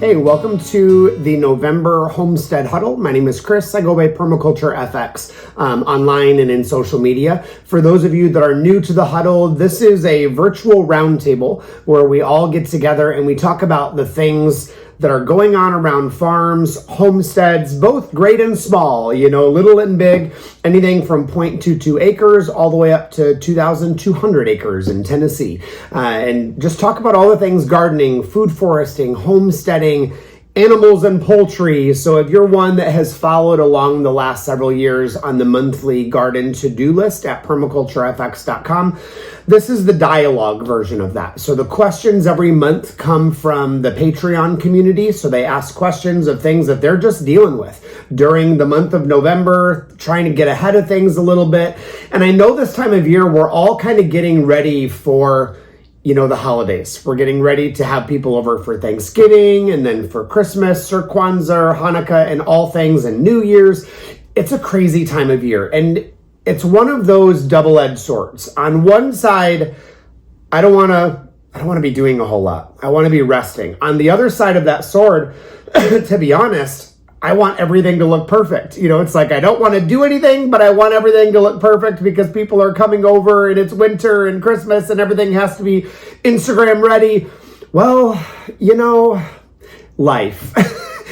Hey, welcome to the November Homestead Huddle. My name is Chris. I go by Permaculture FX online and in social media. For those of you that are new to the huddle, this is a virtual roundtable where we all get together and we talk about the things that are going on around farms, homesteads, both great and small, little and big, anything from 0.22 acres all the way up to 2,200 acres in Tennessee. And just talk about all the things gardening, food foresting, homesteading, animals and poultry. So if you're one that has followed along the last several years on the monthly garden to-do list at permaculturefx.com, this is the dialogue version of that. So the questions every month come from the Patreon community. So they ask questions of things that they're just dealing with during the month of November, trying to get ahead of things a little bit. And I know this time of year, we're all kind of getting ready for the holidays. We're getting ready to have people over for Thanksgiving and then for Christmas or Kwanzaa or Hanukkah and all things and New Year's. It's a crazy time of year. And it's one of those double-edged swords. On one side, I don't want to be doing a whole lot. I want to be resting. On the other side of that sword, to be honest, I want everything to look perfect. It's like I don't want to do anything, but I want everything to look perfect because people are coming over and it's winter and Christmas and everything has to be Instagram ready. Well, life.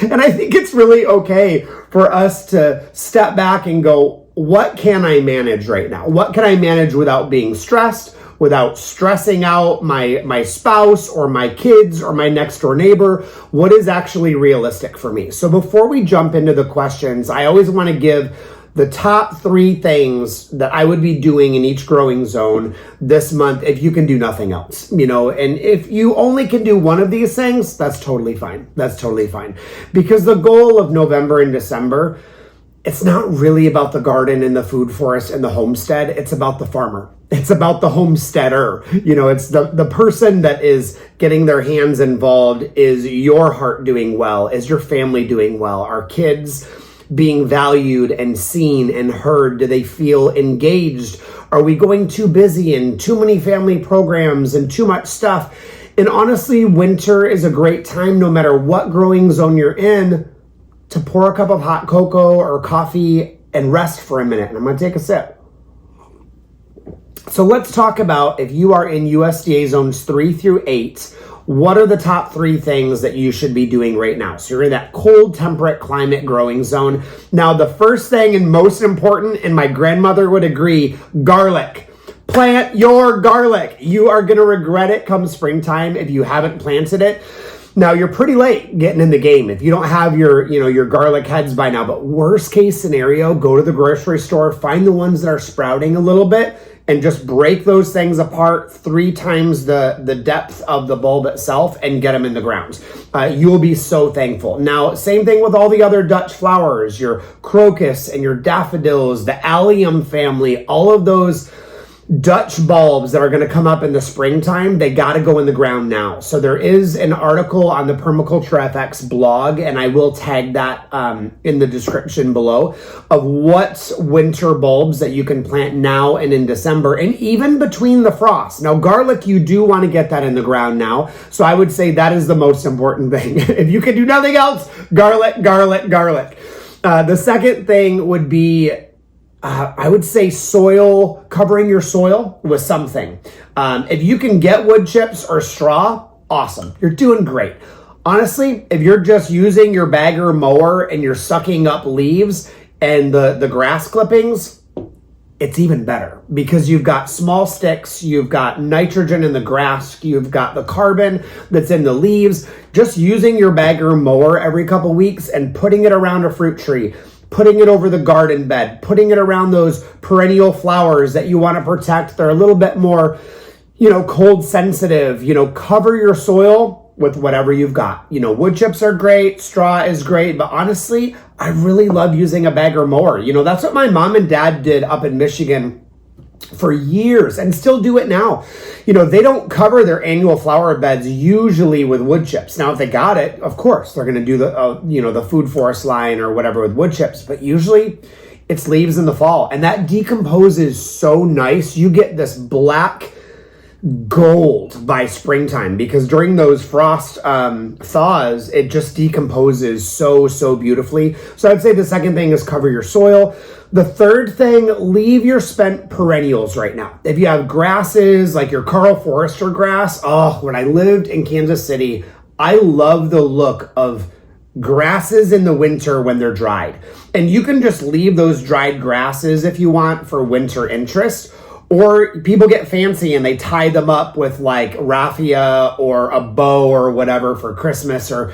And I think it's really okay for us to step back and go, what can I manage right now? What can I manage without being stressed, without stressing out my spouse or my kids or my next door neighbor? What is actually realistic for me? So before we jump into the questions, I always want to give the top 3 things that I would be doing in each growing zone this month if you can do nothing else, and if you only can do one of these things, that's totally fine. That's totally fine. Because the goal of November and December, it's not really about the garden and the food forest and the homestead. It's about the farmer. It's about the homesteader. It's the person that is getting their hands involved. Is your heart doing well? Is your family doing well? Are kids being valued and seen and heard? Do they feel engaged? Are we going too busy and too many family programs and too much stuff? And honestly, winter is a great time, no matter what growing zone you're in, to pour a cup of hot cocoa or coffee and rest for a minute. And I'm going to take a sip. So let's talk about, if you are in USDA zones 3 through 8, what are the top 3 things that you should be doing right now? So you're in that cold, temperate climate growing zone. Now, the first thing and most important, and my grandmother would agree, garlic. Plant your garlic. You are going to regret it come springtime if you haven't planted it. Now, you're pretty late getting in the game if you don't have your garlic heads by now. But worst case scenario, go to the grocery store, find the ones that are sprouting a little bit, and just break those things apart 3 times the depth of the bulb itself and get them in the ground. You'll be so thankful. Now, same thing with all the other Dutch flowers, your crocus and your daffodils, the allium family, all of those Dutch bulbs that are going to come up in the springtime, they got to go in the ground now. So there is an article on the Permaculture FX blog, and I will tag that in the description below, of what winter bulbs that you can plant now and in December, and even between the frost. Now, garlic, you do want to get that in the ground now. So I would say that is the most important thing. If you can do nothing else, garlic, garlic, garlic. The second thing would be, I would say soil, covering your soil with something. If you can get wood chips or straw, awesome. You're doing great. Honestly, if you're just using your bagger mower and you're sucking up leaves and the grass clippings, it's even better because you've got small sticks, you've got nitrogen in the grass, you've got the carbon that's in the leaves. Just using your bagger mower every couple weeks and putting it around a fruit tree, putting it over the garden bed, putting it around those perennial flowers that you want to protect. They're a little bit more, cold sensitive. Cover your soil with whatever you've got. Wood chips are great, straw is great, but honestly, I really love using a bagger mower. That's what my mom and dad did up in Michigan for years and still do it now. They don't cover their annual flower beds usually with wood chips. Now, if they got it, of course, they're going to do the food forest line or whatever with wood chips, but usually it's leaves in the fall, and that decomposes so nice. You get this black gold by springtime, because during those frost thaws, it just decomposes so beautifully. So I'd say the second thing is cover your soil. The third thing, leave your spent perennials right now. If you have grasses like your Carl Forester grass, when I lived in Kansas City, I love the look of grasses in the winter when they're dried. And you can just leave those dried grasses if you want for winter interest, or people get fancy and they tie them up with like raffia or a bow or whatever for Christmas, or,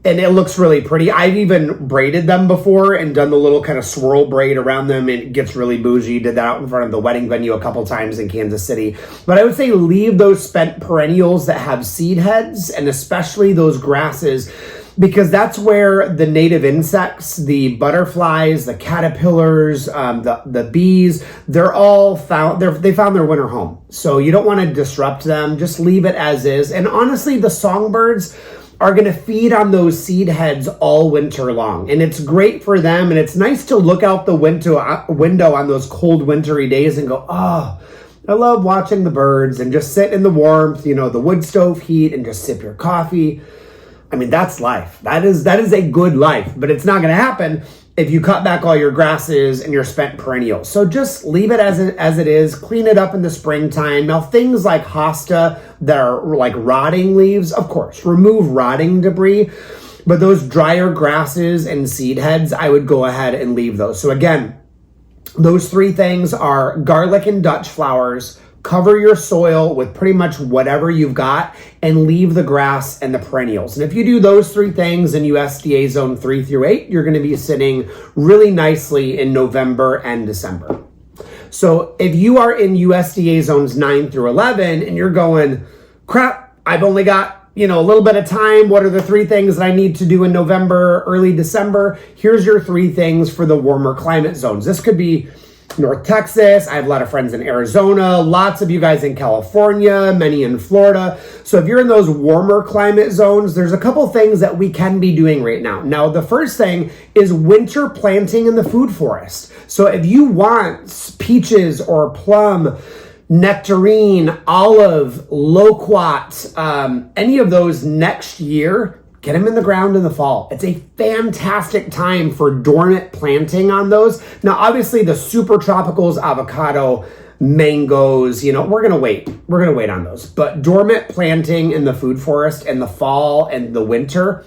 and it looks really pretty. I've even braided them before and done the little kind of swirl braid around them. It gets really bougie. Did that out in front of the wedding venue a couple times in Kansas City. But I would say leave those spent perennials that have seed heads, and especially those grasses, because that's where the native insects, the butterflies, the caterpillars, the bees, they're all found. They found their winter home. So you don't want to disrupt them. Just leave it as is. And honestly, the songbirds are going to feed on those seed heads all winter long. And it's great for them. And it's nice to look out the window on those cold wintry days and go, I love watching the birds, and just sit in the warmth, the wood stove heat, and just sip your coffee. I mean, that's life. That is a good life, but it's not going to happen if you cut back all your grasses and your spent perennials. So just leave it as it is. Clean it up in the springtime. Now, things like hosta that are like rotting leaves, of course, remove rotting debris. But those drier grasses and seed heads, I would go ahead and leave those. So again, those three things are garlic and Dutch flowers. Cover your soil with pretty much whatever you've got, and leave the grass and the perennials. And if you do those three things in USDA zone 3 through 8, you're going to be sitting really nicely in November and December. So if you are in USDA zones 9 through 11 and you're going, crap, I've only got, a little bit of time. What are the three things that I need to do in November, early December? Here's your three things for the warmer climate zones. This could be North Texas. I have a lot of friends in Arizona, lots of you guys in California, many in Florida. So if you're in those warmer climate zones, there's a couple things that we can be doing right now. Now, the first thing is winter planting in the food forest. So if you want peaches or plum, nectarine, olive, loquat, any of those next year, get them in the ground in the fall. It's a fantastic time for dormant planting on those. Now, obviously, the super tropicals, avocado, mangoes, we're going to wait. We're going to wait on those. But dormant planting in the food forest in the fall and the winter,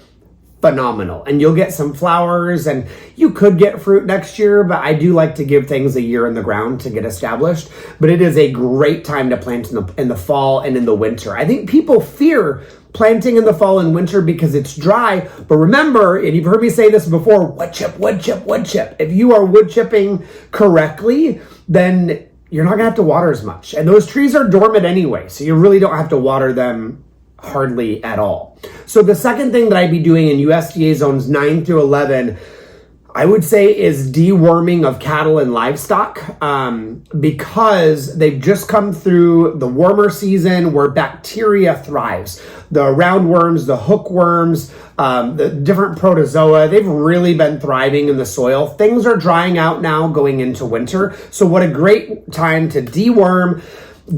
phenomenal. And you'll get some flowers, and you could get fruit next year, but I do like to give things a year in the ground to get established. But it is a great time to plant in the fall and in the winter. I think people fear planting in the fall and winter because it's dry. But remember, and you've heard me say this before, wood chip, wood chip, wood chip. If you are wood chipping correctly, then you're not gonna have to water as much. And those trees are dormant anyway, so you really don't have to water them hardly at all. So the second thing that I'd be doing in USDA zones 9 through 11, I would say, is deworming of cattle and livestock, because they've just come through the warmer season where bacteria thrives. The roundworms, the hookworms, the different protozoa, they've really been thriving in the soil. Things are drying out now going into winter. So what a great time to deworm,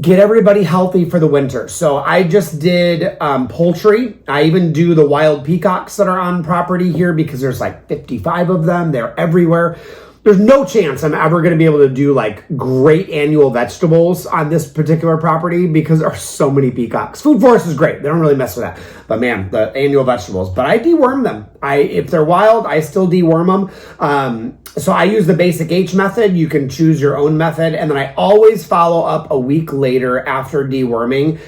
get everybody healthy for the winter. So I just did poultry. I even do the wild peacocks that are on property here because there's like 55 of them. They're everywhere. There's no chance I'm ever going to be able to do like great annual vegetables on this particular property because there are so many peacocks. Food forest is great. They don't really mess with that. But man, the annual vegetables. But I deworm them. If they're wild, I still deworm them. So I use the basic H method. You can choose your own method. And then I always follow up a week later after deworming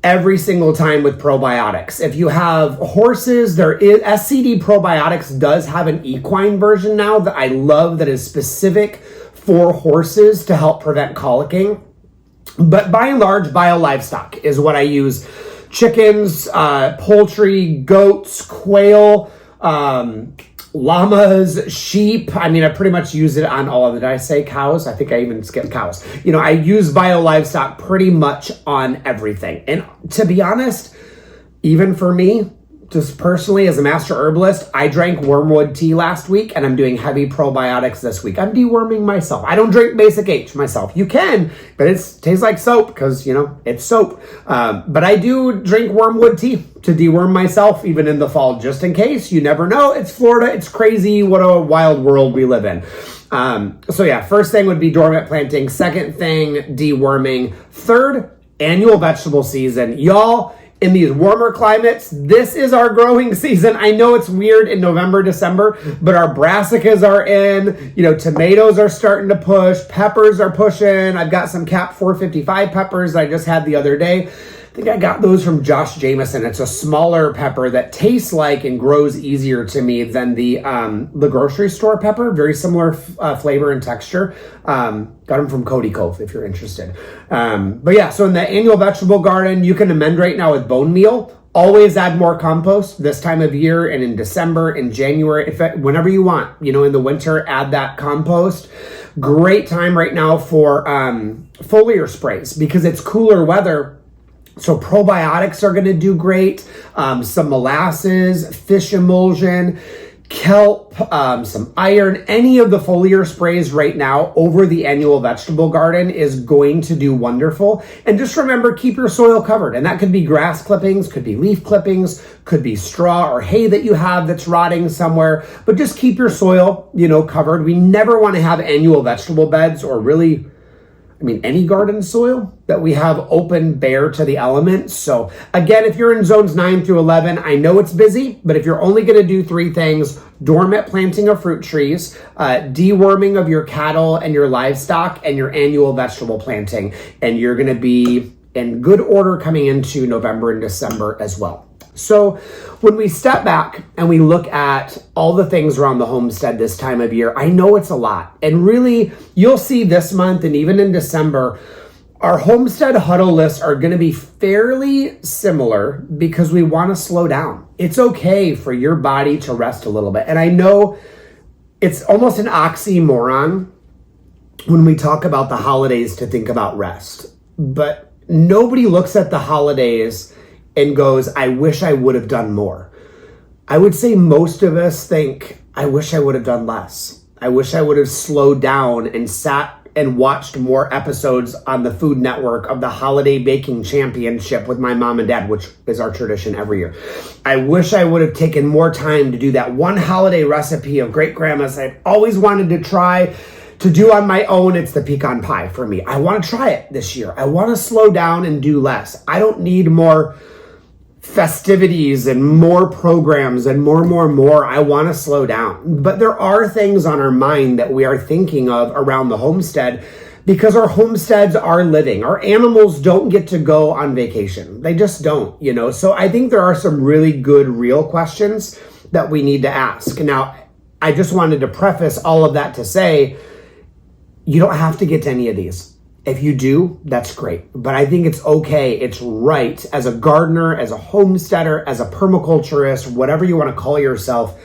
every single time with probiotics. If you have horses, there is SCD Probiotics does have an equine version now that I love that is specific for horses to help prevent colicking. But by and large, bio livestock is what I use. Chickens, poultry, goats, quail, llamas, sheep. I mean, I pretty much use it on all of it. Did I say cows? I think I even skipped cows. I use bio livestock pretty much on everything. And to be honest, even for me, just personally, as a master herbalist, I drank wormwood tea last week and I'm doing heavy probiotics this week. I'm deworming myself. I don't drink basic H myself. You can, but it tastes like soap because, it's soap. But I do drink wormwood tea to deworm myself even in the fall, just in case. You never know. It's Florida. It's crazy. What a wild world we live in. First thing would be dormant planting. Second thing, deworming. Third, annual vegetable season. Y'all, in these warmer climates, this is our growing season. I know it's weird in November, December, but our brassicas are in, tomatoes are starting to push, peppers are pushing. I've got some Cap 455 peppers I just had the other day. I think I got those from Josh Jameson. It's a smaller pepper that tastes like and grows easier to me than the grocery store pepper. Very similar flavor and texture. Got them from Cody Cove if you're interested. So in the annual vegetable garden, you can amend right now with bone meal. Always add more compost this time of year and in December, in January, whenever you want. In the winter, add that compost. Great time right now for foliar sprays because it's cooler weather. So probiotics are going to do great. Some molasses, fish emulsion, kelp, some iron. Any of the foliar sprays right now over the annual vegetable garden is going to do wonderful. And just remember, keep your soil covered. And that could be grass clippings, could be leaf clippings, could be straw or hay that you have that's rotting somewhere. But just keep your soil, covered. We never want to have annual vegetable beds or really any garden soil that we have open, bare to the elements. So again, if you're in zones 9 through 11, I know it's busy, but if you're only going to do 3 things, dormant planting of fruit trees, deworming of your cattle and your livestock, and your annual vegetable planting, and you're going to be in good order coming into November and December as well. So when we step back and we look at all the things around the homestead this time of year, I know it's a lot. And really, you'll see this month and even in December, our Homestead Huddle lists are going to be fairly similar because we want to slow down. It's okay for your body to rest a little bit. And I know it's almost an oxymoron when we talk about the holidays to think about rest. But nobody looks at the holidays and goes, I wish I would have done more. I would say most of us think, I wish I would have done less. I wish I would have slowed down and sat and watched more episodes on the Food Network of the Holiday Baking Championship with my mom and dad, which is our tradition every year. I wish I would have taken more time to do that one holiday recipe of great grandma's I'd always wanted to try to do on my own. It's the pecan pie for me. I want to try it this year. I want to slow down and do less. I don't need more festivities and more programs and more. I want to slow down. But there are things on our mind that we are thinking of around the homestead because our homesteads are living. Our animals don't get to go on vacation. They just don't, So I think there are some really good, real questions that we need to ask. Now, I just wanted to preface all of that to say, you don't have to get to any of these. If you do, that's great. But I think it's okay. It's right as a gardener, as a homesteader, as a permaculturist, whatever you want to call yourself,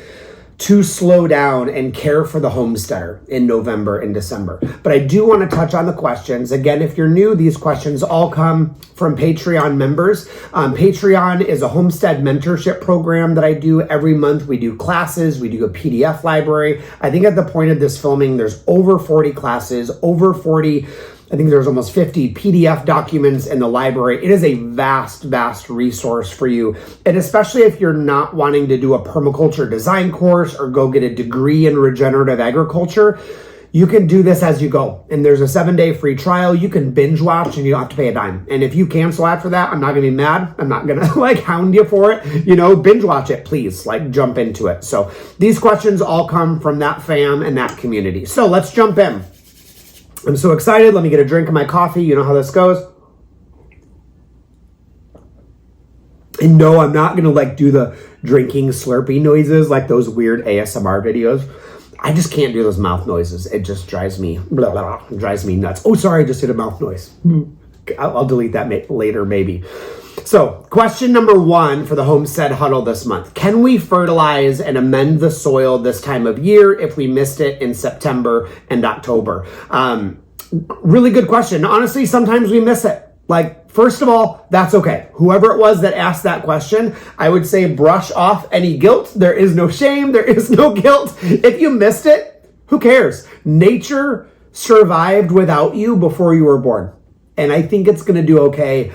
to slow down and care for the homesteader in November and December. But I do want to touch on the questions. Again, if you're new, these questions all come from Patreon members. Patreon is a homestead mentorship program that I do every month. We do classes, we do a PDF library. I think at the point of this filming, there's over 40 classes, I think there's almost 50 PDF documents in the library. It is a vast resource for you. And especially if you're not wanting to do a permaculture design course or go get a degree in regenerative agriculture, you can do this as you go. And there's a 7-day free trial. You can binge watch and you don't have to pay a dime. And if you cancel after that, I'm not gonna be mad. I'm not gonna hound you for it. Binge watch it, please, jump into it. So these questions all come from that fam and that community. So let's jump in. I'm so excited. Let me get a drink of my coffee. You know how this goes. And no, I'm not going to do the drinking slurpy noises like those weird ASMR videos. I just can't do those mouth noises. It just drives me nuts. Oh, sorry, I just did a mouth noise. I'll delete that later maybe. So question number 1 for the Homestead Huddle this month. Can we fertilize and amend the soil this time of year if we missed it in September and October? Really good question. Honestly, sometimes we miss it. Like, first of all, that's okay. Whoever it was that asked that question, I would say brush off any guilt. There is no shame. There is no guilt. If you missed it, who cares? Nature survived without you before you were born. And I think it's going to do okay.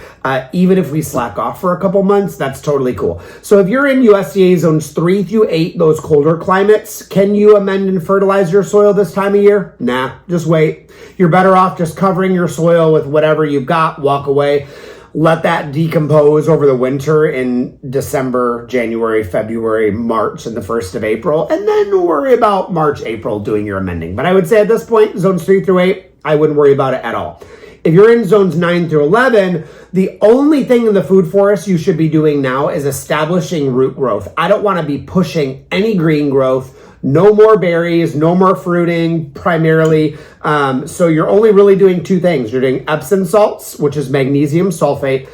Even if we slack off for a couple months, that's totally cool. So if you're in USDA zones 3 through 8, those colder climates, can you amend and fertilize your soil this time of year? Nah, just wait. You're better off just covering your soil with whatever you've got, walk away, let that decompose over the winter in December, January, February, March, and the 1st of April, and then worry about March, April doing your amending. But I would say at this point, zones 3 through 8, I wouldn't worry about it at all. If you're in zones 9 through 11, the only thing in the food forest you should be doing now is establishing root growth. I don't want to be pushing any green growth. No more berries, no more fruiting primarily. So you're only really doing two things. You're doing Epsom salts, which is magnesium sulfate.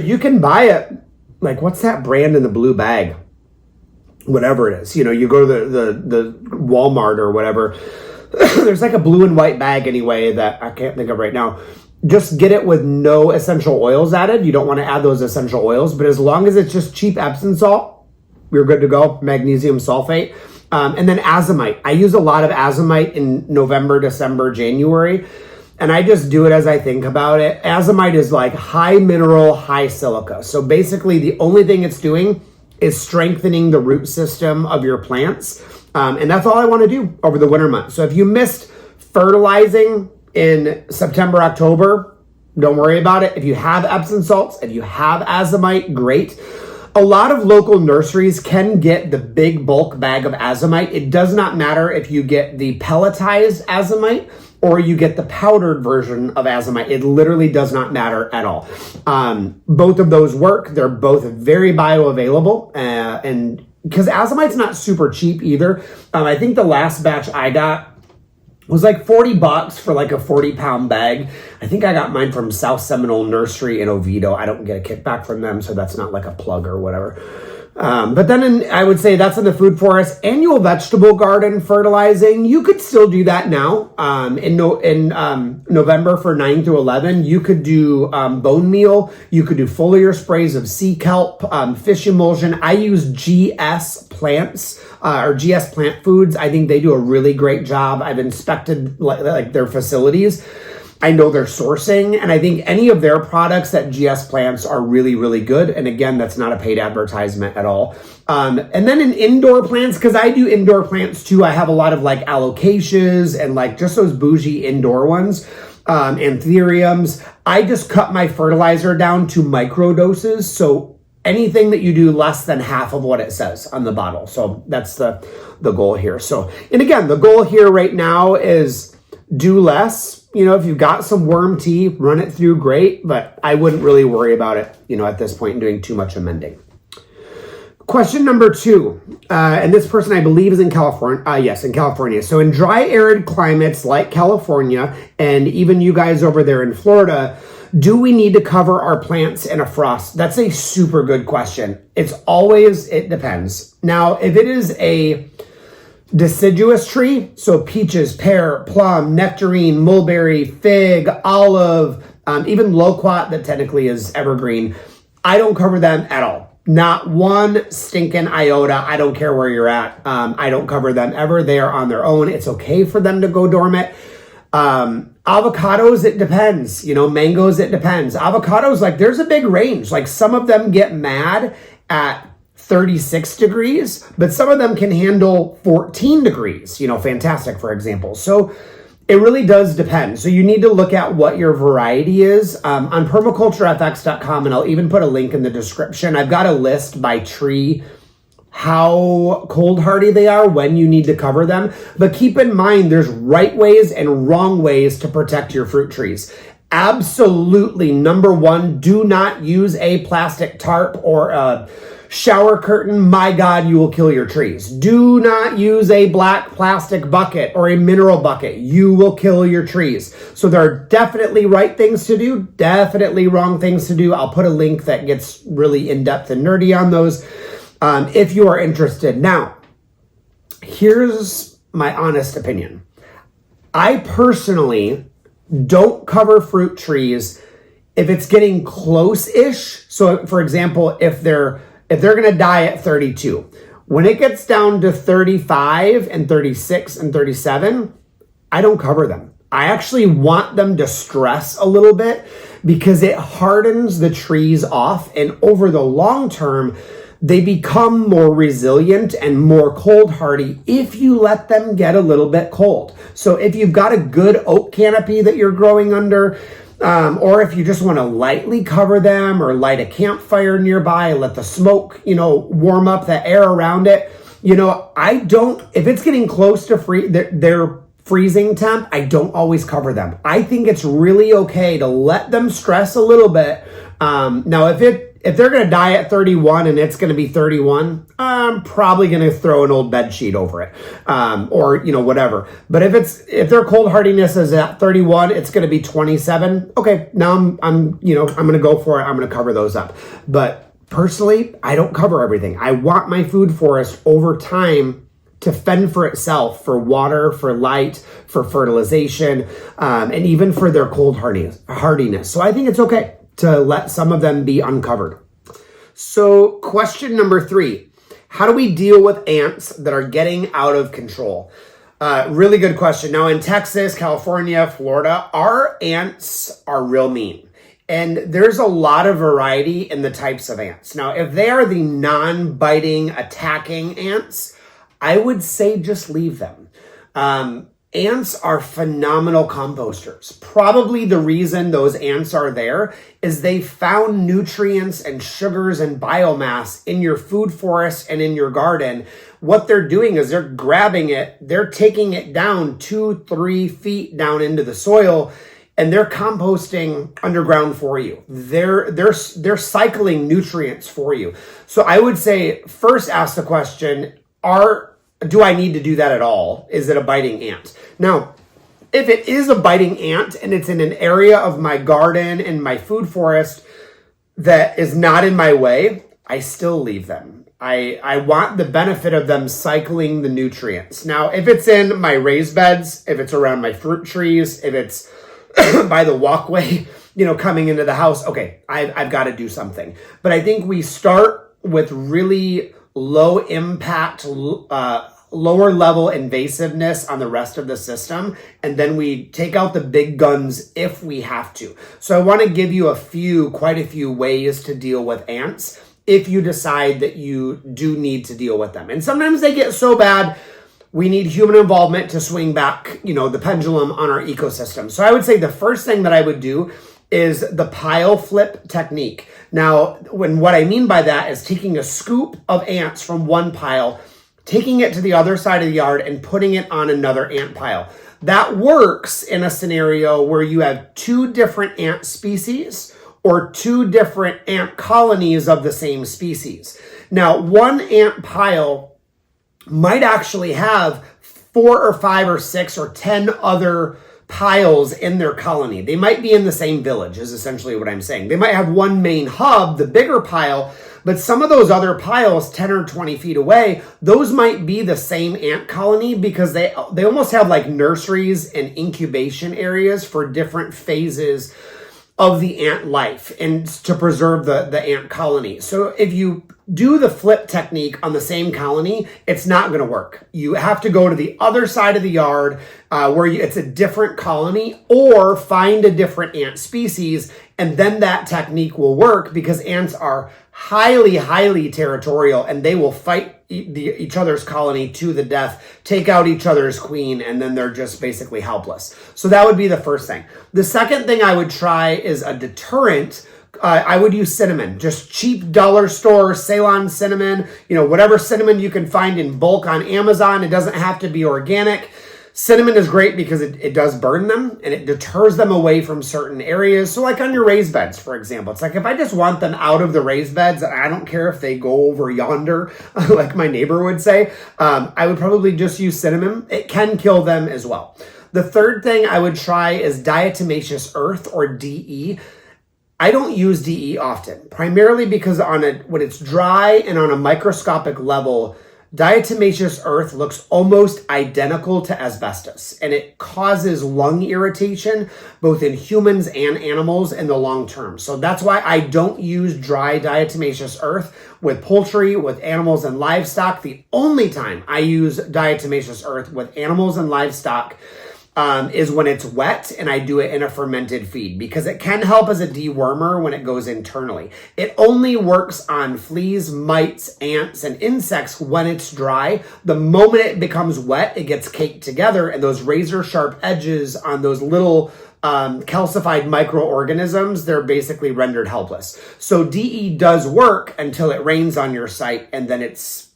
You can buy it. Like, what's that brand in the blue bag? Whatever it is. You know, you go to the Walmart or whatever. There's like a blue and white bag anyway that I can't think of right now. Just get it with no essential oils added. You don't want to add those essential oils, but as long as it's just cheap Epsom salt, you're good to go. Magnesium sulfate. And then azomite. I use a lot of azomite in November, December, January, and I just do it as I think about it. Azomite is like high mineral, high silica. So basically the only thing it's doing is strengthening the root system of your plants. And that's all I want to do over the winter months. So if you missed fertilizing in September, October, don't worry about it. If you have Epsom salts, if you have azomite, great. A lot of local nurseries can get the big bulk bag of azomite. It does not matter if you get the pelletized azomite or you get the powdered version of azomite. It literally does not matter at all. Both of those work. They're both very bioavailable, and because azomite's not super cheap either. I think the last batch I got was like $40 for like a 40-pound bag. I think I got mine from South Seminole Nursery in Oviedo. I don't get a kickback from them, so that's not like a plug or whatever. But then I would say that's in the food forest. Annual vegetable garden fertilizing, you could still do that now. In November for 9 through 11, you could do bone meal. You could do foliar sprays of sea kelp, fish emulsion. I use GS plants or GS plant foods. I think they do a really great job. I've inspected like their facilities. I know their sourcing, and I think any of their products at GS Plants are really, really good. And again, that's not a paid advertisement at all. And then in indoor plants, because I do indoor plants too, I have a lot of like alocasias and like just those bougie indoor ones, anthuriums. I just cut my fertilizer down to micro doses. So anything that you do less than half of what it says on the bottle. So that's the goal here. So, and again, the goal here right now is do less. You know, if you've got some worm tea, run it through, great, but I wouldn't really worry about it, you know, at this point in doing too much amending. Question number 2, and this person I believe is in California. Yes, in California. So in dry, arid climates like California, and even you guys over there in Florida, do we need to cover our plants in a frost? That's a super good question. It depends. Now, if it is a deciduous tree, so peaches, pear, plum, nectarine, mulberry, fig, olive, even loquat that technically is evergreen, I don't cover them at all. Not one stinking iota. I don't care where you're at. I don't cover them ever. They are on their own. It's okay for them to go dormant. Avocados, it depends. You know, mangoes, it depends. Avocados, like there's a big range. Like some of them get mad at 36 degrees, but some of them can handle 14 degrees, you know, fantastic, for example. So it really does depend. So you need to look at what your variety is. On permaculturefx.com, and I'll even put a link in the description, I've got a list by tree, how cold hardy they are, when you need to cover them. But keep in mind, there's right ways and wrong ways to protect your fruit trees. Absolutely, number 1, do not use a plastic tarp or a shower curtain. My God, you will kill your trees. Do not use a black plastic bucket or a mineral bucket. You will kill your trees. So there are definitely right things to do, definitely wrong things to do. I'll put a link that gets really in-depth and nerdy on those if you are interested. Now, here's my honest opinion. I personally don't cover fruit trees if it's getting close-ish, so for example, if they're going to die at 32, when it gets down to 35 and 36 and 37, I don't cover them. I actually want them to stress a little bit because it hardens the trees off, and over the long term, they become more resilient and more cold hardy if you let them get a little bit cold. So if you've got a good oak canopy that you're growing under, or if you just want to lightly cover them or light a campfire nearby, let the smoke, warm up the air around it. If it's getting close to their freezing temp, I don't always cover them. I think it's really okay to let them stress a little bit. Now, if they're going to die at 31 and it's going to be 31, I'm probably going to throw an old bed sheet over it, or whatever. But if their cold hardiness is at 31, it's going to be 27. Okay, now I'm going to go for it. I'm going to cover those up. But personally, I don't cover everything. I want my food forest over time to fend for itself, for water, for light, for fertilization, and even for their cold hardiness. So I think it's okay to let some of them be uncovered. So question number 3, how do we deal with ants that are getting out of control? Really good question. Now in Texas, California, Florida, our ants are real mean. And there's a lot of variety in the types of ants. Now, if they are the non-biting, attacking ants, I would say just leave them. Ants are phenomenal composters. Probably the reason those ants are there is they found nutrients and sugars and biomass in your food forest and in your garden. What they're doing is they're grabbing it, they're taking it down 2-3 feet down into the soil, and they're composting underground for you. They're cycling nutrients for you. So I would say first ask the question, do I need to do that at all? Is it a biting ant? Now, if it is a biting ant and it's in an area of my garden and my food forest that is not in my way, I still leave them. I want the benefit of them cycling the nutrients. Now, if it's in my raised beds, if it's around my fruit trees, if it's by the walkway, coming into the house, okay, I've got to do something. But I think we start with really low impact, lower level invasiveness on the rest of the system, and then we take out the big guns if we have to. So I want to give you quite a few ways to deal with ants if you decide that you do need to deal with them. And sometimes they get so bad, we need human involvement to swing back, the pendulum on our ecosystem. So I would say the first thing that I would do is the pile flip technique. Now, what I mean by that is taking a scoop of ants from one pile, taking it to the other side of the yard and putting it on another ant pile. That works in a scenario where you have 2 different ant species or 2 different ant colonies of the same species. Now, one ant pile might actually have 4 or 5 or 6 or 10 other piles in their colony. They might be in the same village, is essentially what I'm saying. They might have one main hub, the bigger pile, but some of those other piles 10 or 20 feet away, those might be the same ant colony because they almost have like nurseries and incubation areas for different phases of the ant life and to preserve the ant colony. So if you do the flip technique on the same colony, it's not going to work. You have to go to the other side of the yard where it's a different colony, or find a different ant species, and then that technique will work because ants are highly, highly territorial, and they will fight each other's colony to the death, take out each other's queen, and then they're just basically helpless. So that would be the first thing. The second thing I would try is a deterrent. I would use cinnamon, just cheap dollar store Ceylon cinnamon, whatever cinnamon you can find in bulk on Amazon. It doesn't have to be organic. Cinnamon is great because it does burn them and it deters them away from certain areas. So like on your raised beds, for example, it's like if I just want them out of the raised beds, I don't care if they go over yonder, like my neighbor would say, I would probably just use cinnamon. It can kill them as well. The third thing I would try is diatomaceous earth, or DE. I don't use DE often, primarily because when it's dry and on a microscopic level, Diatomaceous earth looks almost identical to asbestos, and it causes lung irritation both in humans and animals in the long term. So that's why I don't use dry diatomaceous earth with poultry, with animals and livestock. The only time I use diatomaceous earth with animals and livestock is when it's wet, and I do it in a fermented feed because it can help as a dewormer when it goes internally. It only works on fleas, mites, ants, and insects when it's dry. The moment it becomes wet, it gets caked together, and those razor sharp edges on those little calcified microorganisms, they're basically rendered helpless. So DE does work until it rains on your site, and then it's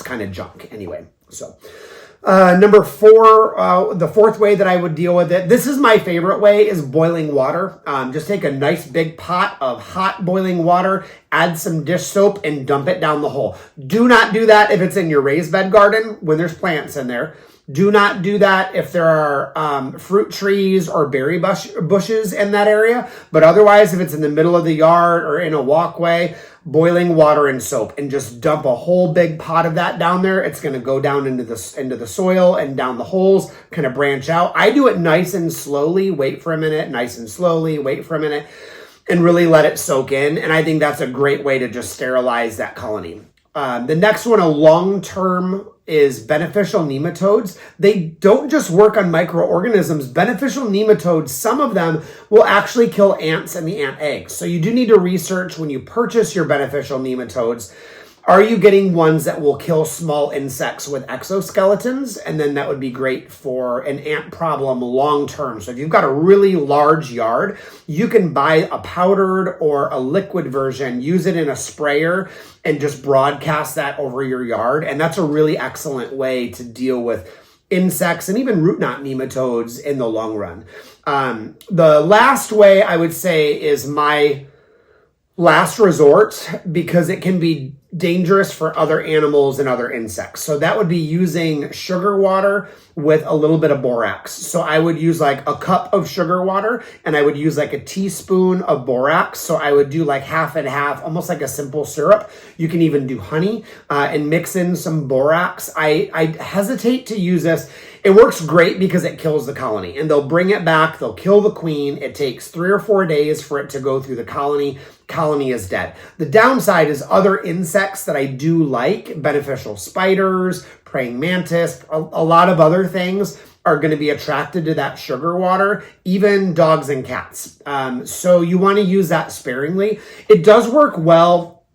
kind of junk anyway. So number 4, the fourth way that I would deal with it, this is my favorite way, is boiling water. Just take a nice big pot of hot boiling water, add some dish soap, and dump it down the hole. Do not do that if it's in your raised bed garden when there's plants in there. Do not do that if there are fruit trees or berry bushes in that area. But otherwise, if it's in the middle of the yard or in a walkway, boiling water and soap, and just dump a whole big pot of that down there. It's going to go down into the soil and down the holes, kind of branch out. I do it nice and slowly, wait for a minute, nice and slowly, wait for a minute, and really let it soak in. And I think that's a great way to just sterilize that colony. The next one, a long-term, is beneficial nematodes. They don't just work on microorganisms. Beneficial nematodes, some of them will actually kill ants and the ant eggs. So you do need to research when you purchase your beneficial nematodes. Are you getting ones that will kill small insects with exoskeletons? And then that would be great for an ant problem long term. So if you've got a really large yard, you can buy a powdered or a liquid version, use it in a sprayer, and just broadcast that over your yard. And that's a really excellent way to deal with insects and even root knot nematodes in the long run. The last way I would say is my last resort, because it can be dangerous for other animals and other insects. So that would be using sugar water with a little bit of borax. So I would use like a cup of sugar water, and I would use like a teaspoon of borax. So I would do like half and half, almost like a simple syrup. You can even do honey and mix in some borax. I hesitate to use this. It works great because it kills the colony, and they'll bring it back. They'll kill the queen. It takes 3 or 4 days for it to go through the colony. Colony is dead. The downside is other insects that I do like, beneficial spiders, praying mantis, a lot of other things are going to be attracted to that sugar water, even dogs and cats. So you want to use that sparingly. It does work well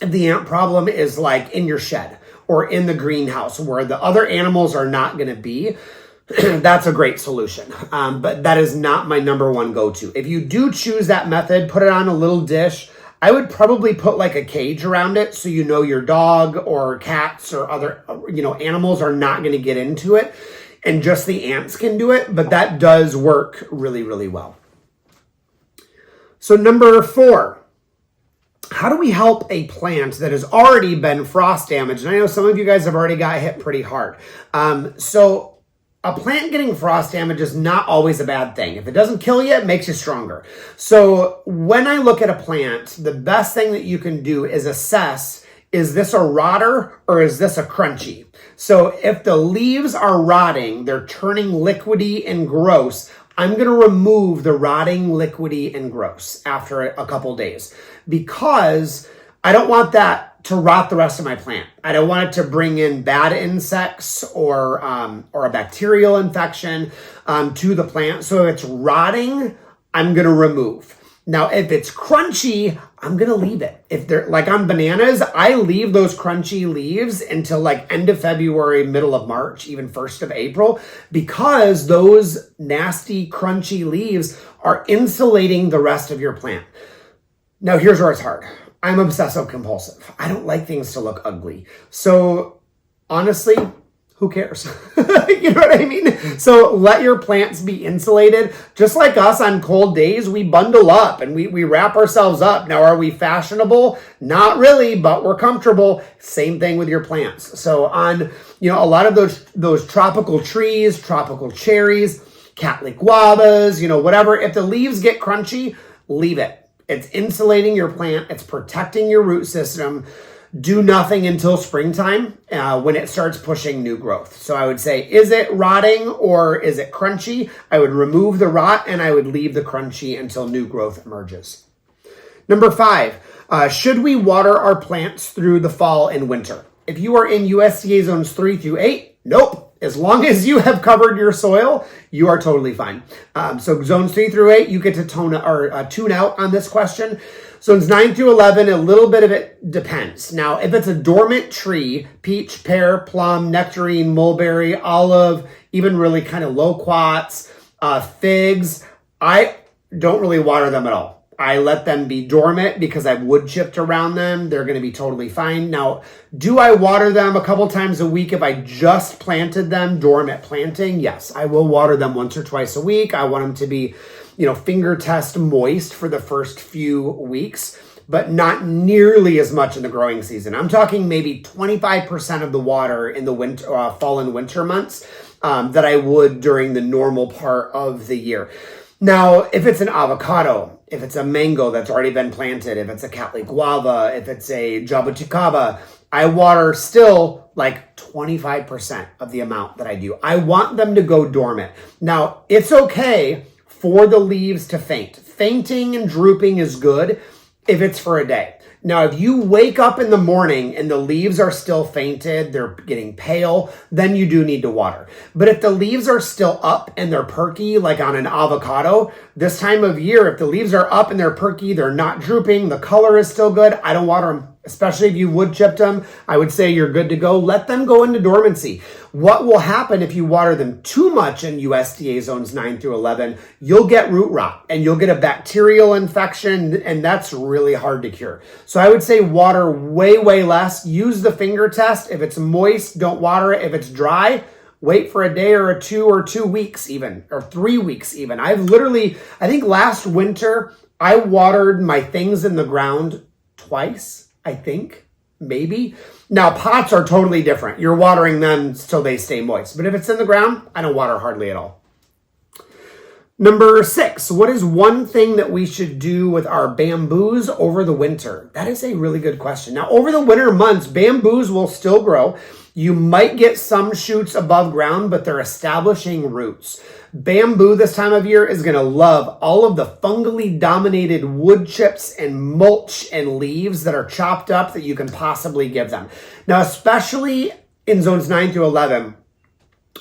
if the ant problem is like in your shed or in the greenhouse where the other animals are not going to be. That's a great solution. But that is not my number one go-to. If you do choose that method, put it on a little dish. I would probably put like a cage around it so you know your dog or cats or other animals are not going to get into it, and just the ants can do it. But that does work really, really well. So number 4. How do we help a plant that has already been frost damaged? And I know some of you guys have already got hit pretty hard. So a plant getting frost damage is not always a bad thing. If it doesn't kill you, it makes you stronger. So when I look at a plant, the best thing that you can do is assess, is this a rotter or is this a crunchy? So if the leaves are rotting, they're turning liquidy and gross, I'm going to remove the rotting, liquidy, and gross after a couple days, because I don't want that to rot the rest of my plant. I don't want it to bring in bad insects or a bacterial infection to the plant. So if it's rotting, I'm going to remove. Now, if it's crunchy, I'm going to leave it. If they're like on bananas, I leave those crunchy leaves until like end of February, middle of March, even 1st of April, because those nasty crunchy leaves are insulating the rest of your plant. Now, here's where it's hard. I'm obsessive compulsive. I don't like things to look ugly. So honestly, who cares? You know what I mean? So let your plants be insulated. Just like us on cold days, we bundle up and we wrap ourselves up. Now, are we fashionable? Not really, but we're comfortable. Same thing with your plants. So on, a lot of those tropical trees, tropical cherries, Cattleya guavas, whatever, if the leaves get crunchy, leave it. It's insulating your plant. It's protecting your root system. do nothing until springtime when it starts pushing new growth. So I would say, is it rotting or is it crunchy? I would remove the rot and I would leave the crunchy until new growth emerges. Number 5, should we water our plants through the fall and winter? If you are in USDA zones 3 through 8, nope. As long as you have covered your soil, you are totally fine. So zones 3 through 8, you get to tune out on this question. Zones 9 through 11, a little bit of it depends. Now, if it's a dormant tree, peach, pear, plum, nectarine, mulberry, olive, even really kind of loquats, figs, I don't really water them at all. I let them be dormant because I've wood chipped around them. They're going to be totally fine. Now, do I water them a couple times a week if I just planted them dormant planting? Yes, I will water them once or twice a week. I want them to be, finger test moist for the first few weeks, but not nearly as much in the growing season. I'm talking maybe 25% of the water in the winter, fall and winter months that I would during the normal part of the year. Now, if it's an avocado, if it's a mango that's already been planted, if it's a Cattleya guava, if it's a jabuticaba, I water still like 25% of the amount that I do. I want them to go dormant. Now, it's okay for the leaves to faint. Fainting and drooping is good if it's for a day. Now, if you wake up in the morning and the leaves are still fainted, they're getting pale, then you do need to water. But if the leaves are still up and they're perky, like on an avocado, this time of year, if the leaves are up and they're perky, they're not drooping, the color is still good, I don't water them. Especially if you wood chipped them, I would say you're good to go. Let them go into dormancy. What will happen if you water them too much in USDA zones 9 through 11? You'll get root rot and you'll get a bacterial infection, and that's really hard to cure. So I would say water way, way less. Use the finger test. If it's moist, don't water it. If it's dry, wait for a day or 2 weeks even, or 3 weeks even. I think last winter, I watered my things in the ground twice. I think, maybe. Now, pots are totally different. You're watering them till they stay moist. But if it's in the ground, I don't water hardly at all. Number 6, what is one thing that we should do with our bamboos over the winter? That is a really good question. Now, over the winter months, bamboos will still grow. You might get some shoots above ground, but they're establishing roots. Bamboo this time of year is going to love all of the fungally dominated wood chips and mulch and leaves that are chopped up that you can possibly give them. Now, especially in zones 9 through 11,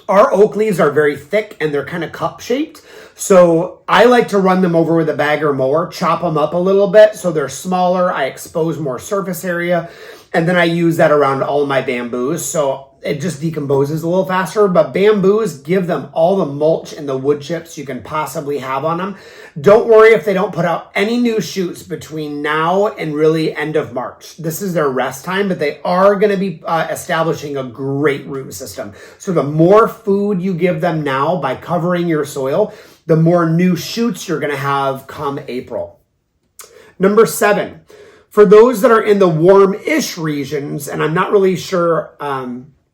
our oak leaves are very thick and they're kind of cup shaped. So I like to run them over with a bagger mower, chop them up a little bit so they're smaller. I expose more surface area. And then I use that around all of my bamboos. So it just decomposes a little faster. But bamboos, give them all the mulch and the wood chips you can possibly have on them. Don't worry if they don't put out any new shoots between now and really end of March. This is their rest time, but they are going to be establishing a great root system. So the more food you give them now by covering your soil, the more new shoots you're going to have come April. Number 7. For those that are in the warm-ish regions, and I'm not really sure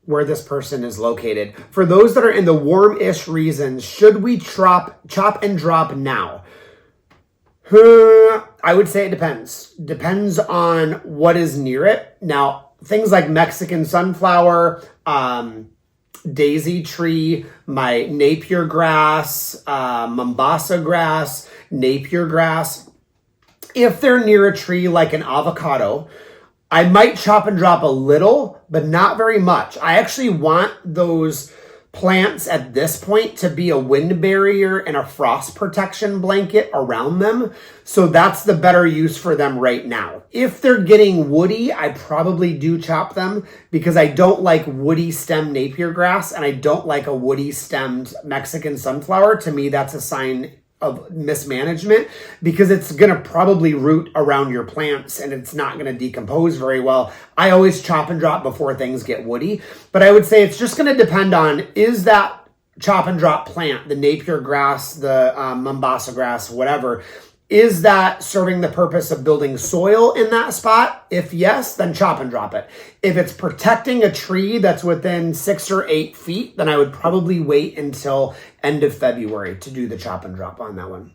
where this person is located, for those that are in the warm-ish regions, should we chop and drop now? I would say it depends. Depends on what is near it. Now, things like Mexican sunflower, daisy tree, my Napier grass, Mombasa grass, Napier grass, if they're near a tree like an avocado, I might chop and drop a little, but not very much. I actually want those plants at this point to be a wind barrier and a frost protection blanket around them. So that's the better use for them right now. If they're getting woody, I probably do chop them because I don't like woody stem Napier grass and I don't like a woody stemmed Mexican sunflower. To me, that's a sign of mismanagement because it's going to probably root around your plants and it's not going to decompose very well. I always chop and drop before things get woody, but I would say it's just going to depend on, is that chop and drop plant, the Napier grass, the Mombasa grass, whatever, is that serving the purpose of building soil in that spot? If yes, then chop and drop it. If it's protecting a tree that's within 6 or 8 feet, then I would probably wait until end of February to do the chop and drop on that one.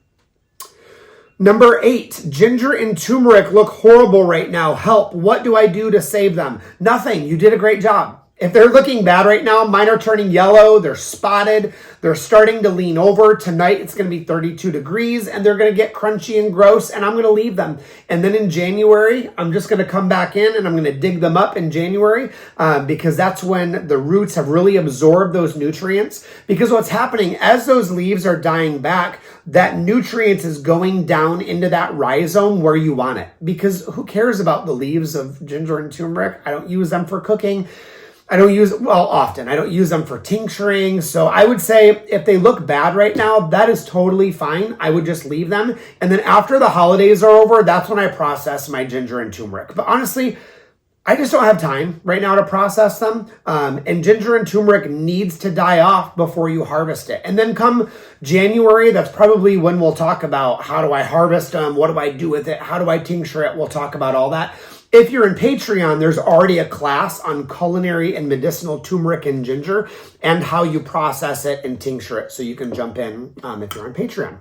Number 8, ginger and turmeric look horrible right now. Help. What do I do to save them? Nothing. You did a great job. If they're looking bad right now, mine are turning yellow, they're spotted, they're starting to lean over. Tonight it's going to be 32 degrees and they're going to get crunchy and gross and I'm going to leave them. And then in January, I'm just going to come back in and I'm going to dig them up in January because that's when the roots have really absorbed those nutrients. Because what's happening as those leaves are dying back, that nutrient is going down into that rhizome where you want it. Because who cares about the leaves of ginger and turmeric? I don't use them for cooking. I don't use, often. I don't use them for tincturing. So I would say if they look bad right now, that is totally fine. I would just leave them. And then after the holidays are over, that's when I process my ginger and turmeric. But honestly, I just don't have time right now to process them. And ginger and turmeric needs to die off before you harvest it. And then come January, that's probably when we'll talk about how do I harvest them? What do I do with it? How do I tincture it? We'll talk about all that. If you're in Patreon, there's already a class on culinary and medicinal turmeric and ginger and how you process it and tincture it. So you can jump in if you're on Patreon.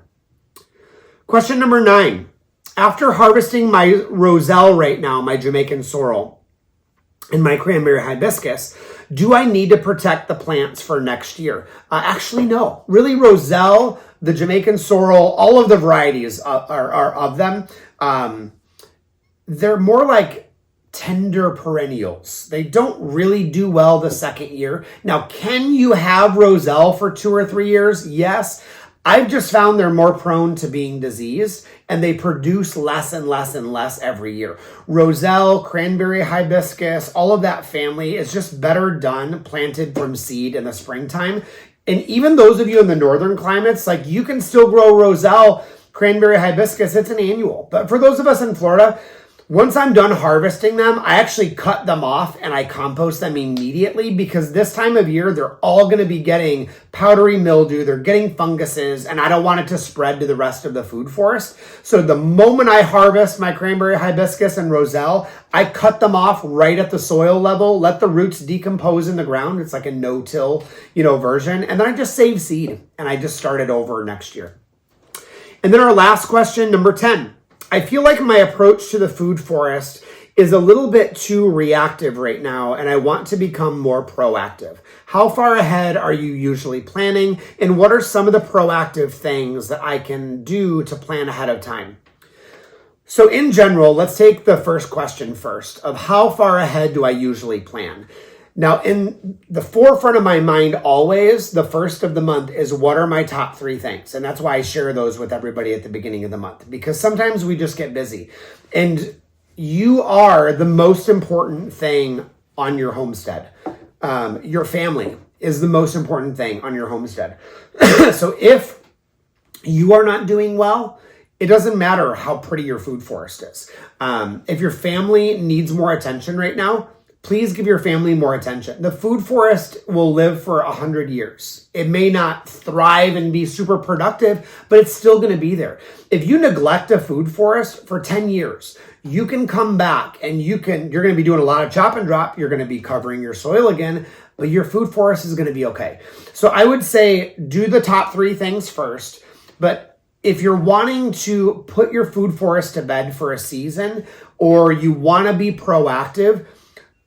Question number 9. After harvesting my roselle right now, my Jamaican sorrel, and my cranberry hibiscus, do I need to protect the plants for next year? Actually, no. Really, roselle, the Jamaican sorrel, all of the varieties are of them. They're more like tender perennials. They don't really do well the second year. Now, can you have roselle for 2 or 3 years? Yes. I've just found they're more prone to being diseased and they produce less and less and less every year. Roselle, cranberry hibiscus, all of that family is just better done planted from seed in the springtime. And even those of you in the northern climates, like you can still grow roselle, cranberry hibiscus, it's an annual. But for those of us in Florida, once I'm done harvesting them, I actually cut them off and I compost them immediately because this time of year, they're all going to be getting powdery mildew. They're getting funguses and I don't want it to spread to the rest of the food forest. So the moment I harvest my cranberry hibiscus and roselle, I cut them off right at the soil level, let the roots decompose in the ground. It's like a no-till, version. And then I just save seed and I just start it over next year. And then our last question, number 10. I feel like my approach to the food forest is a little bit too reactive right now, and I want to become more proactive. How far ahead are you usually planning, and what are some of the proactive things that I can do to plan ahead of time? So in general, let's take the first question first of how far ahead do I usually plan? Now, in the forefront of my mind always, the first of the month is what are my top 3 things? And that's why I share those with everybody at the beginning of the month, because sometimes we just get busy. And you are the most important thing on your homestead. Your family is the most important thing on your homestead. So if you are not doing well, it doesn't matter how pretty your food forest is. If your family needs more attention right now, please give your family more attention. The food forest will live for 100 years. It may not thrive and be super productive, but it's still going to be there. If you neglect a food forest for 10 years, you can come back and you're going to be doing a lot of chop and drop. You're going to be covering your soil again, but your food forest is going to be okay. So I would say do the top 3 things first, but if you're wanting to put your food forest to bed for a season or you want to be proactive,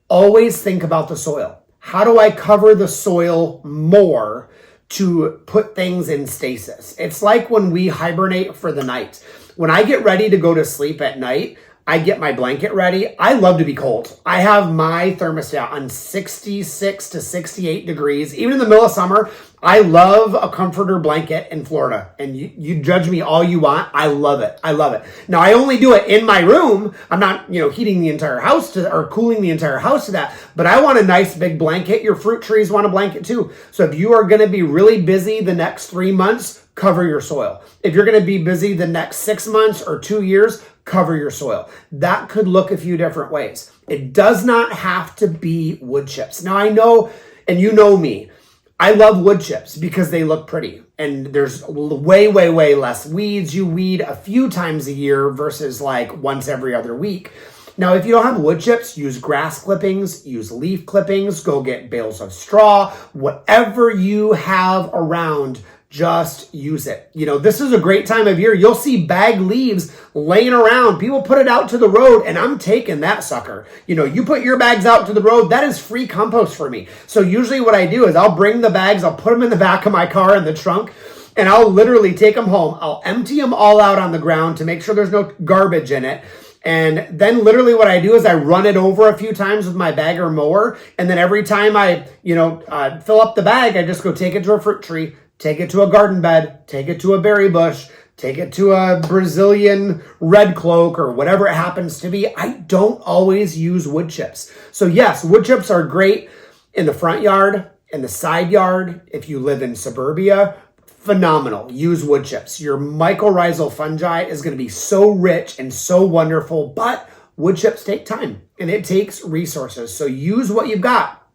always think about the soil. How do I cover the soil more to put things in stasis? It's like when we hibernate for the night. When I get ready to go to sleep at night, I get my blanket ready. I love to be cold. I have my thermostat on 66 to 68 degrees. Even in the middle of summer, I love a comforter blanket in Florida. And you judge me all you want. I love it. I love it. Now, I only do it in my room. I'm not, heating the entire house or cooling the entire house to that. But I want a nice big blanket. Your fruit trees want a blanket too. So if you are going to be really busy the next 3 months, cover your soil. If you're going to be busy the next 6 months or 2 years, cover your soil. That could look a few different ways. It does not have to be wood chips. Now I know, and you know me, I love wood chips because they look pretty and there's way, way, way less weeds. You weed a few times a year versus like once every other week. Now, if you don't have wood chips, use grass clippings, use leaf clippings, go get bales of straw, whatever you have around, just use it. This is a great time of year. You'll see bag leaves laying around. People put it out to the road, and I'm taking that sucker. You put your bags out to the road, that is free compost for me. So usually what I do is I'll bring the bags, I'll put them in the back of my car in the trunk, and I'll literally take them home. I'll empty them all out on the ground to make sure there's no garbage in it. And then literally what I do is I run it over a few times with my bagger mower. And then every time I, fill up the bag, I just go take it to a fruit tree, take it to a garden bed, take it to a berry bush, take it to a Brazilian red cloak or whatever it happens to be. I don't always use wood chips. So yes, wood chips are great in the front yard, in the side yard. If you live in suburbia, phenomenal. Use wood chips. Your mycorrhizal fungi is going to be so rich and so wonderful, but wood chips take time and it takes resources. So use what you've got.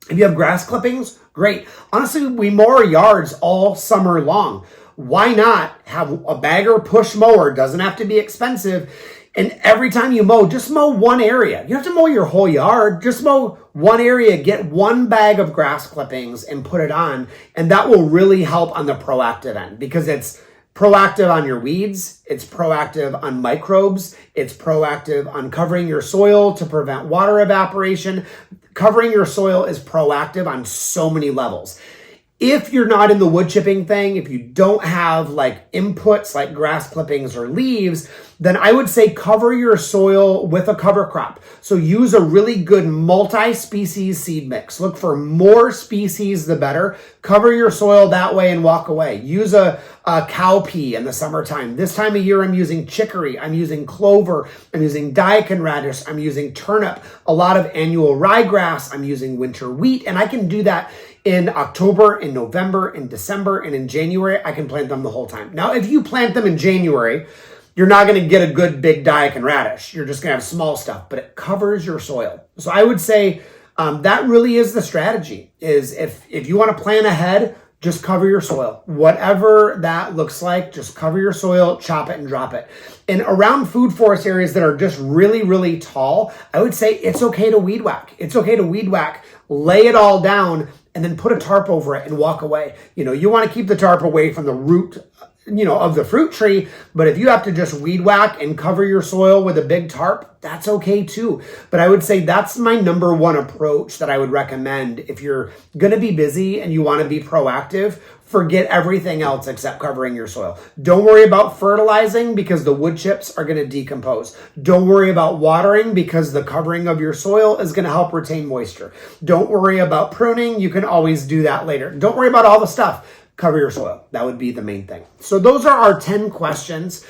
If you have grass clippings, great. Honestly, we mow our yards all summer long. Why not have a bagger push mower? Doesn't have to be expensive. And every time you mow, just mow one area. You don't have to mow your whole yard. Just mow one area, get one bag of grass clippings and put it on. And that will really help on the proactive end because it's proactive on your weeds. It's proactive on microbes. It's proactive on covering your soil to prevent water evaporation. Covering your soil is proactive on so many levels. If you're not in the wood chipping thing, if you don't have inputs like grass clippings or leaves, then I would say cover your soil with a cover crop. So use a really good multi-species seed mix. Look for more species, the better. Cover your soil that way and walk away. Use a cowpea in the summertime. This time of year, I'm using chicory. I'm using clover. I'm using daikon radish. I'm using turnip. A lot of annual ryegrass. I'm using winter wheat. And I can do that in October, in November, in December, and in January. I can plant them the whole time. Now, if you plant them in January, you're not going to get a good big daikon radish. You're just going to have small stuff, but it covers your soil. So I would say that really is the strategy, is if you want to plan ahead, just cover your soil. Whatever that looks like, just cover your soil, chop it and drop it. And around food forest areas that are just really, really tall, I would say it's okay to weed whack. It's okay to weed whack, lay it all down, and then put a tarp over it and walk away. You want to keep the tarp away from the root, of the fruit tree. But if you have to just weed whack and cover your soil with a big tarp, that's okay too. But I would say that's my number one approach that I would recommend. If you're going to be busy and you want to be proactive, forget everything else except covering your soil. Don't worry about fertilizing because the wood chips are going to decompose. Don't worry about watering because the covering of your soil is going to help retain moisture. Don't worry about pruning. You can always do that later. Don't worry about all the stuff. Cover your soil. That would be the main thing. So those are our 10 questions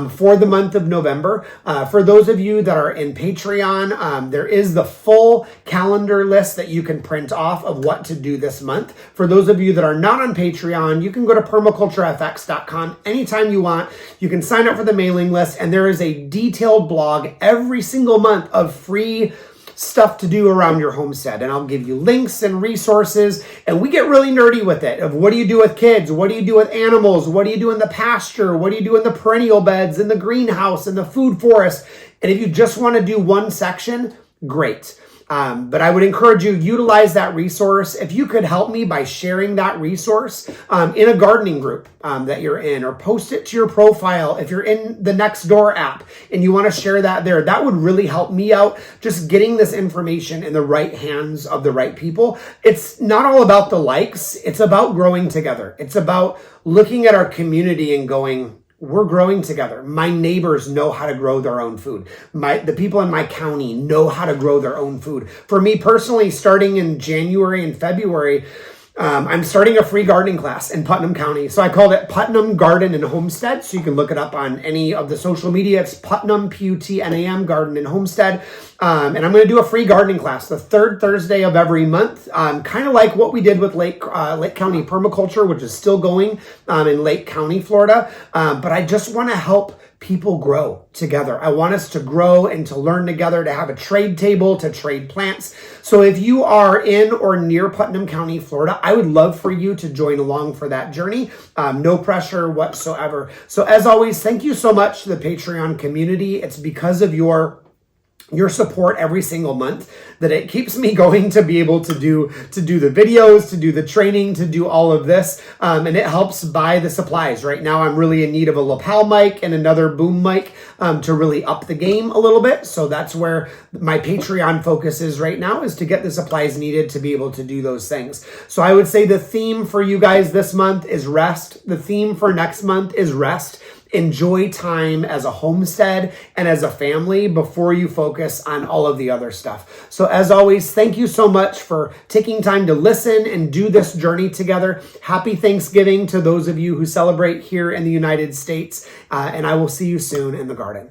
for the month of November. For those of you that are in Patreon, there is the full calendar list that you can print off of what to do this month. For those of you that are not on Patreon, you can go to permaculturefx.com anytime you want. You can sign up for the mailing list, and there is a detailed blog every single month of free stuff to do around your homestead. And I'll give you links and resources. And we get really nerdy with it of what do you do with kids? What do you do with animals? What do you do in the pasture? What do you do in the perennial beds, in the greenhouse, in the food forest? And if you just want to do one section, great. But I would encourage you, utilize that resource. If you could help me by sharing that resource in a gardening group that you're in, or post it to your profile if you're in the Nextdoor app and you want to share that there, that would really help me out, just getting this information in the right hands of the right people. It's not all about the likes. It's about growing together. It's about looking at our community and going, we're growing together. My neighbors know how to grow their own food. The people in my county know how to grow their own food. For me personally, starting in January and February, I'm starting a free gardening class in Putnam County. So I called it Putnam Garden and Homestead. So you can look it up on any of the social media. It's Putnam, Putnam Garden and Homestead. And I'm going to do a free gardening class the third Thursday of every month. Kind of like what we did with Lake County Permaculture, which is still going in Lake County, Florida. But I just want to help people grow together. I want us to grow and to learn together, to have a trade table, to trade plants. So if you are in or near Putnam County, Florida, I would love for you to join along for that journey. No pressure whatsoever. So as always, thank you so much to the Patreon community. It's because of your your support every single month, that it keeps me going to be able to do the videos, to do the training, to do all of this, and it helps buy the supplies. Right now I'm really in need of a lapel mic and another boom mic to really up the game a little bit. So that's where my Patreon focus is right now, is to get the supplies needed to be able to do those things. So I would say the theme for you guys this month is rest. The theme for next month is rest. Enjoy time as a homestead and as a family before you focus on all of the other stuff. So as always, thank you so much for taking time to listen and do this journey together. Happy Thanksgiving to those of you who celebrate here in the United States, and I will see you soon in the garden.